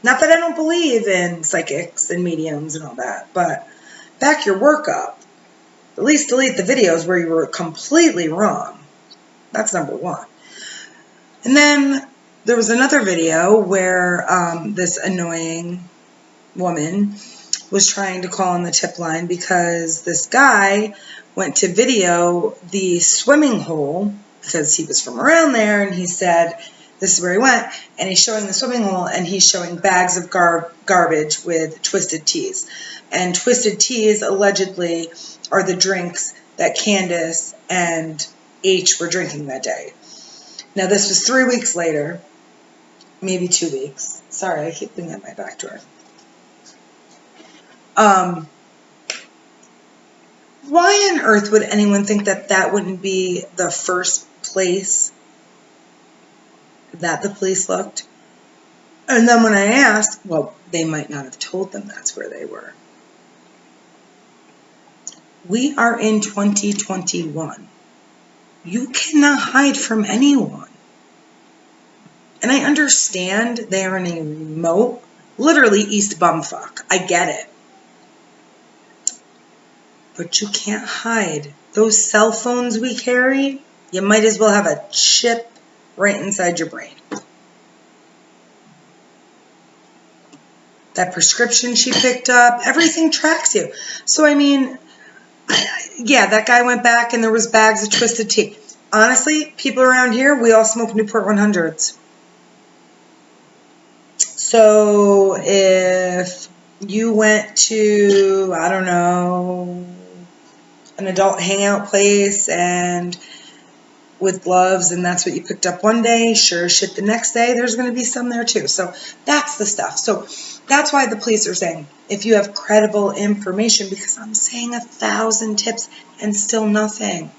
Not that I don't believe in psychics and mediums and all that, but back your work up. At least delete the videos where you were completely wrong. That's number 1. And then there was another video where this annoying woman was trying to call on the tip line because this guy went to video the swimming hole because he was from around there, and he said This is where he went, and he's showing the swimming hole, and he's showing bags of garbage with twisted teas. And twisted teas allegedly are the drinks that Candace and H were drinking that day. Now, this was 3 weeks later, maybe 2 weeks. Sorry, I keep looking at my back door. Why on earth would anyone think that that wouldn't be the first place that the police looked? And then when I asked, well, they might not have told them that's where they were. We are in 2021. You cannot hide from anyone. And I understand they are in a remote, literally East Bumfuck. I get it. But you can't hide. Those cell phones we carry, you might as well have a chip right inside your brain. That prescription she picked up, everything tracks you. So, I mean, yeah, that guy went back and there was bags of twisted tea. Honestly, people around here, we all smoke Newport 100s. So if you went to, I don't know, an adult hangout place and with gloves and that's what you picked up one day, sure shit the next day, there's going to be some there too. So that's the stuff. So that's why the police are saying, if you have credible information, because I'm saying 1,000 tips and still nothing.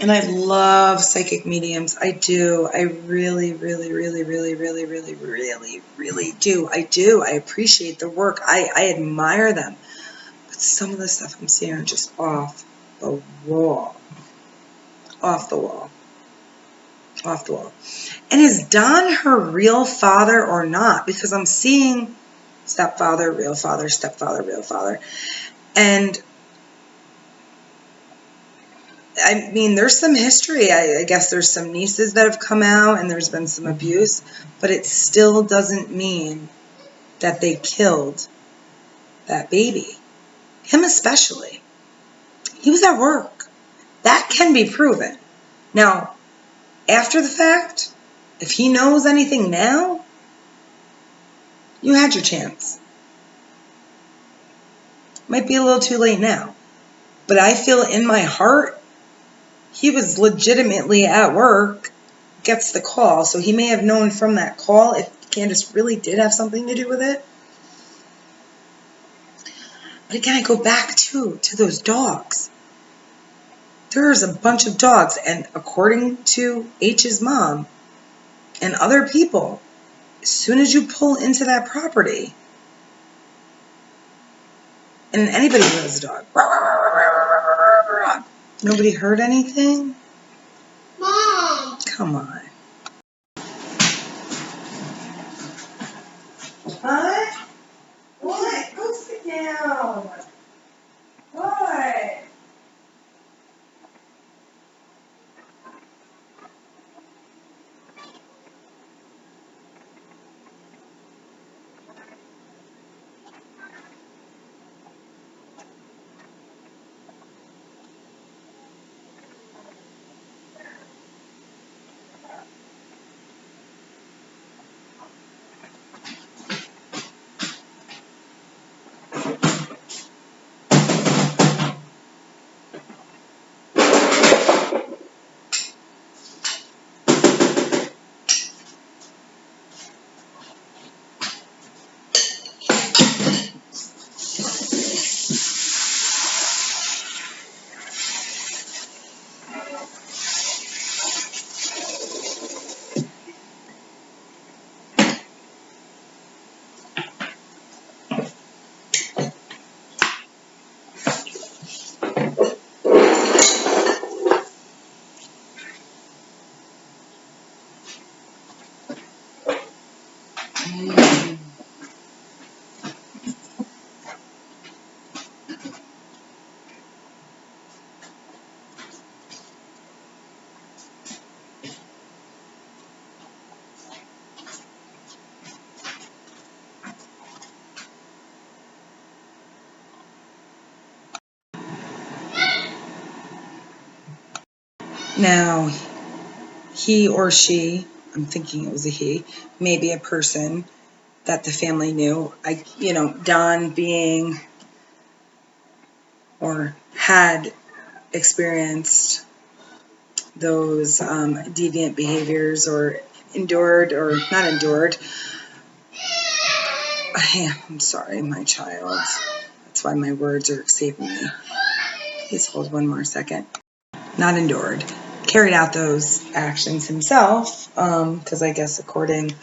And I love psychic mediums. I do. I really, really, really, really, really, really, really, really do. I do. I appreciate the work. I admire them. But some of the stuff I'm seeing are just off the wall. Off the wall. Off the wall. And is Don her real father or not? Because I'm seeing stepfather, real father, stepfather, real father. And I mean, there's some history. I guess there's some nieces that have come out and there's been some abuse, but it still doesn't mean that they killed that baby. Him especially. He was at work. That can be proven. Now, after the fact, if he knows anything now, you had your chance. Might be a little too late now. But I feel in my heart, he was legitimately at work, gets the call. So he may have known from that call if Candace really did have something to do with it. But again, I go back to those dogs. There's a bunch of dogs. And according to H's mom and other people, as soon as you pull into that property, and anybody who has a dog, nobody heard anything? Mom! Come on. What? What? Go sit down. What? Now, he or she, I'm thinking it was a he, maybe a person that the family knew. Don being or had experienced those deviant behaviors or endured or not endured. I'm sorry, my child. That's why my words are escaping me. Please hold one more second. Not endured. Carried out those actions himself, because I guess according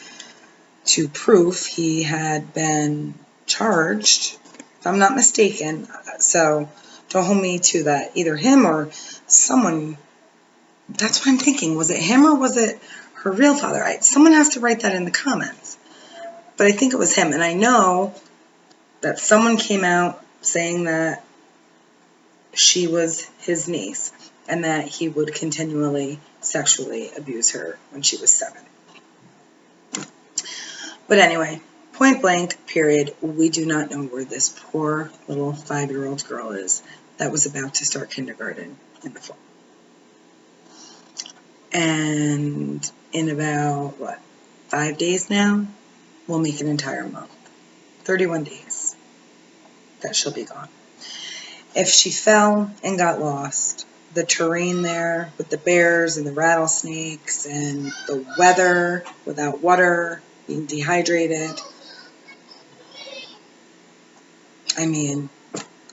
to proof, he had been charged, if I'm not mistaken. So don't hold me to that. Either him or someone. That's what I'm thinking. Was it him or was it her real father? Someone has to write that in the comments. But I think it was him. And I know that someone came out saying that she was his niece and that he would continually sexually abuse her when she was 7. But anyway, point blank, period, we do not know where this poor little 5-year-old girl is that was about to start kindergarten in the fall. And in about, 5 days now, we'll make an entire month. 31 days that she'll be gone. If she fell and got lost, the terrain there with the bears and the rattlesnakes and the weather without water, being dehydrated,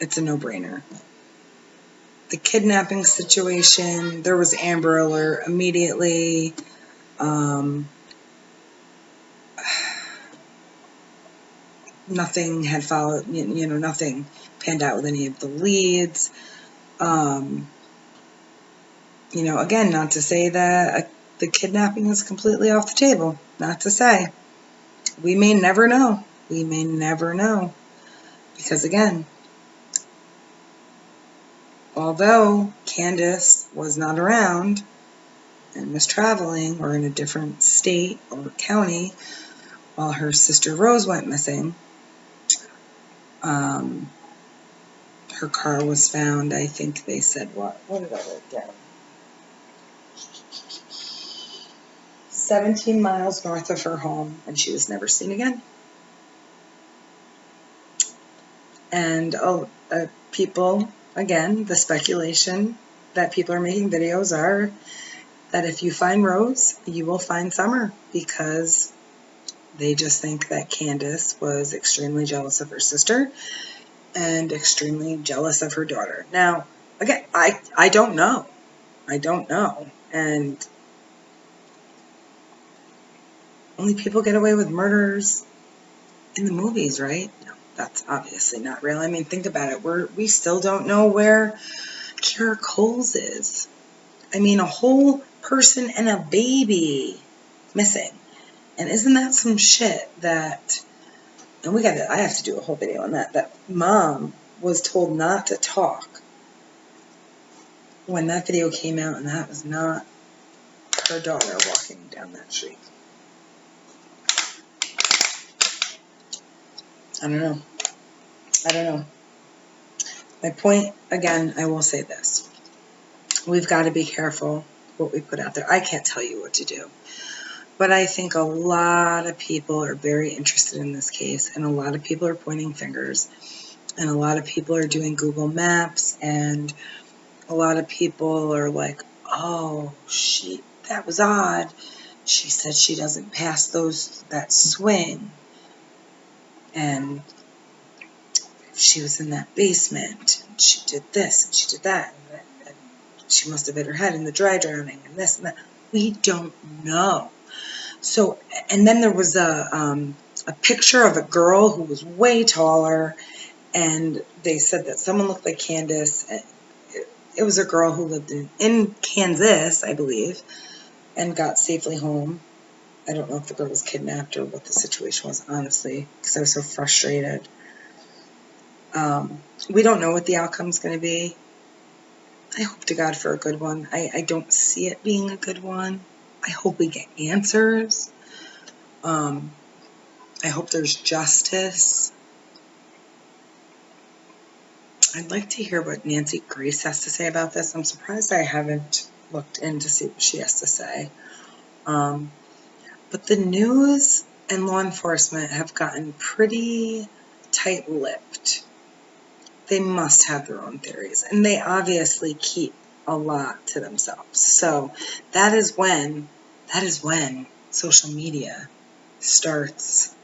it's a no-brainer. The kidnapping situation, there was Amber Alert immediately. Nothing had followed, nothing panned out with any of the leads. Again, not to say that the kidnapping is completely off the table. Not to say. We may never know. We may never know. Because again, although Candace was not around and was traveling or in a different state or county while her sister Rose went missing, her car was found, I think they said, what did I write down? 17 miles north of her home, and she was never seen again. And people, again, the speculation that people are making videos are that if you find Rose, you will find Summer, because they just think that Candace was extremely jealous of her sister and extremely jealous of her daughter. Now, again, I don't know. I don't know. And only people get away with murders in the movies, right? No, that's obviously not real. Think about it. We still don't know where Kara Coles is. A whole person and a baby missing. And isn't that some shit that, and I have to do a whole video on that mom was told not to talk when that video came out, and that was not her daughter walking down that street. I don't know. My point, again, I will say this. We've got to be careful what we put out there. I can't tell you what to do. But I think a lot of people are very interested in this case, and a lot of people are pointing fingers, and a lot of people are doing Google Maps, and a lot of people are like, oh, that was odd. She said she doesn't pass that swing, and she was in that basement, and she did this, and she did that, and she must have hit her head in the dry drowning, and this and that. We don't know. So, and then there was a picture of a girl who was way taller, and they said that someone looked like Candace. It was a girl who lived in Kansas, I believe, and got safely home. I don't know if the girl was kidnapped or what the situation was, honestly, because I was so frustrated. We don't know what the outcome's going to be. I hope to God for a good one. I don't see it being a good one. I hope we get answers. I hope there's justice. I'd like to hear what Nancy Grace has to say about this. I'm surprised I haven't looked in to see what she has to say. But the news and law enforcement have gotten pretty tight-lipped. They must have their own theories, and they obviously keep a lot to themselves. So that is when social media starts,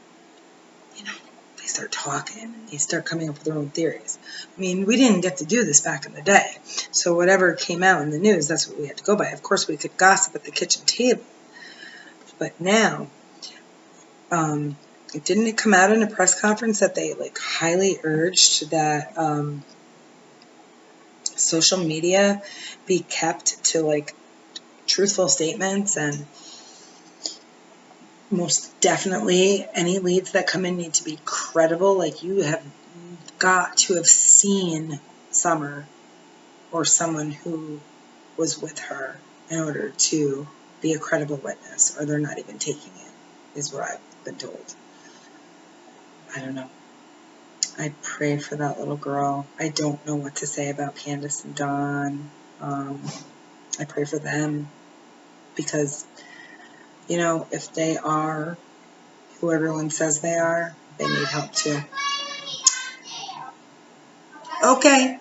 they start talking and they start coming up with their own theories. I mean, we didn't get to do this back in the day. So whatever came out in the news, that's what we had to go by. Of course, we could gossip at the kitchen table. But now, didn't it come out in a press conference that they highly urged that social media be kept to truthful statements, and most definitely any leads that come in need to be credible. You have got to have seen Summer or someone who was with her in order to be a credible witness, or they're not even taking it, is what I've been told. I don't know. I pray for that little girl. I don't know what to say about Candace and Dawn. I pray for them because, if they are who everyone says they are, they need help too. Okay.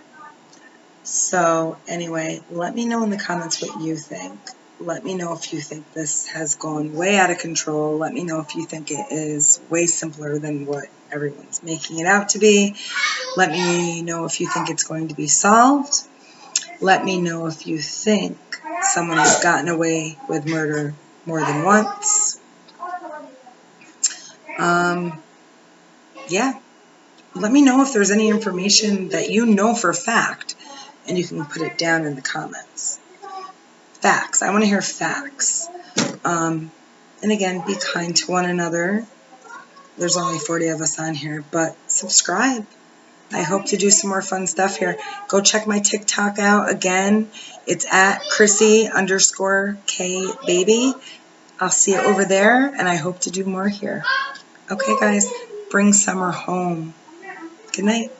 So anyway, let me know in the comments what you think. Let me know if you think this has gone way out of control. Let me know if you think it is way simpler than what everyone's making it out to be. Let me know if you think it's going to be solved. Let me know if you think someone has gotten away with murder more than once. Yeah. Let me know if there's any information that you know for a fact, and you can put it down in the comments. Facts. I want to hear facts. And again, be kind to one another. There's only 40 of us on here, but subscribe. I hope to do some more fun stuff here. Go check my TikTok out again. It's at Chrissy_K_baby. I'll see you over there, and I hope to do more here. Okay, guys, bring Summer home. Good night.